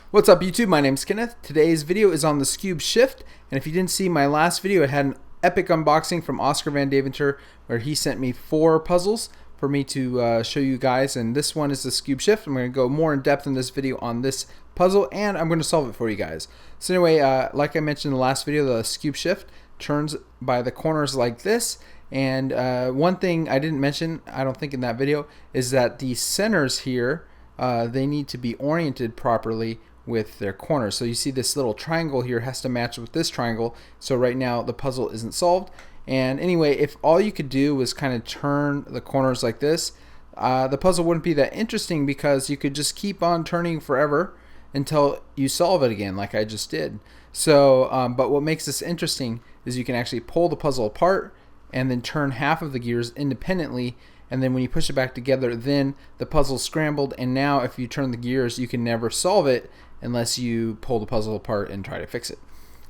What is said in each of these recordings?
What's up YouTube? My name's Kenneth. Today's video is on the Skewb Shift, and if you didn't see my last video, it had an epic unboxing from Oscar Van Deventer where he sent me 4 puzzles for me to show you guys, and this one is the Skewb Shift. I'm going to go more in depth in this video on this puzzle, and I'm going to solve it for you guys. So anyway, like I mentioned in the last video, the Skewb Shift turns by the corners like this. And one thing I didn't mention, I don't think in that video, is that the centers here, they need to be oriented properly with their corners. So you see this little triangle here has to match with this triangle. So right now the puzzle isn't solved. And anyway, if all you could do was kind of turn the corners like this, the puzzle wouldn't be that interesting because you could just keep on turning forever until you solve it again like I just did. So, but what makes this interesting is you can actually pull the puzzle apart and then turn half of the gears independently, and then when you push it back together, then the puzzle's scrambled, and now if you turn the gears, you can never solve it unless you pull the puzzle apart and try to fix it.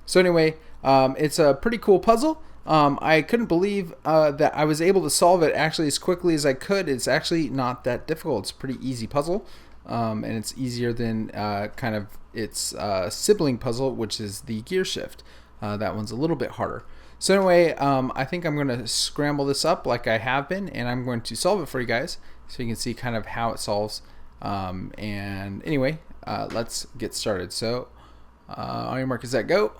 So anyway, it's a pretty cool puzzle. I couldn't believe that I was able to solve it actually as quickly as I could. It's actually not that difficult. It's a pretty easy puzzle, and it's easier than kind of its sibling puzzle, which is the gear shift. That one's a little bit harder. So anyway, I think I'm going to scramble this up like I have been, and I'm going to solve it for you guys so you can see kind of how it solves. And anyway, let's get started. So on your mark, is that go?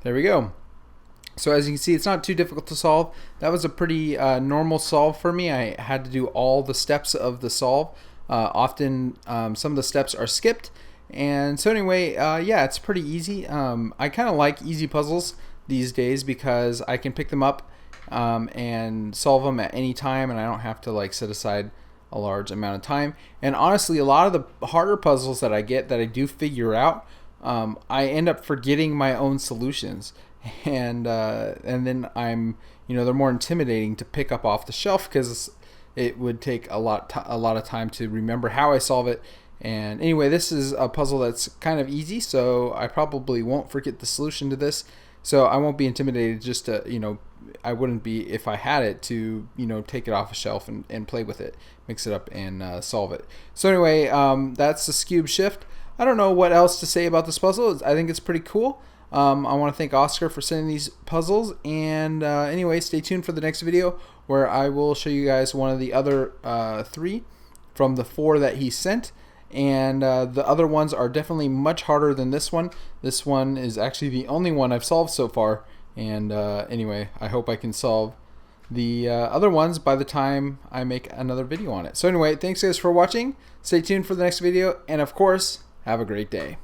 There we go. So as you can see, it's not too difficult to solve. That was a pretty normal solve for me. I had to do all the steps of the solve. Often some of the steps are skipped. And so anyway, yeah, it's pretty easy. I kind of like easy puzzles these days because I can pick them up and solve them at any time, and I don't have to like set aside a large amount of time. And honestly, a lot of the harder puzzles that I get that I do figure out, I end up forgetting my own solutions, and then they're more intimidating to pick up off the shelf because it would take a lot of time to remember how I solve it. And anyway, this is a puzzle that's kind of easy, so I probably won't forget the solution to this. So I won't be intimidated just to, I wouldn't be if I had it to, take it off a shelf and play with it, mix it up and solve it. So anyway, that's the Skewb Shift. I don't know what else to say about this puzzle. I think it's pretty cool. I want to thank Oscar for sending these puzzles. And anyway, stay tuned for the next video where I will show you guys one of the other 3 from the 4 that he sent. And the other ones are definitely much harder than this one. This one is actually the only one I've solved so far. And anyway, I hope I can solve the other ones by the time I make another video on it. So anyway, thanks guys for watching. Stay tuned for the next video. And of course, have a great day.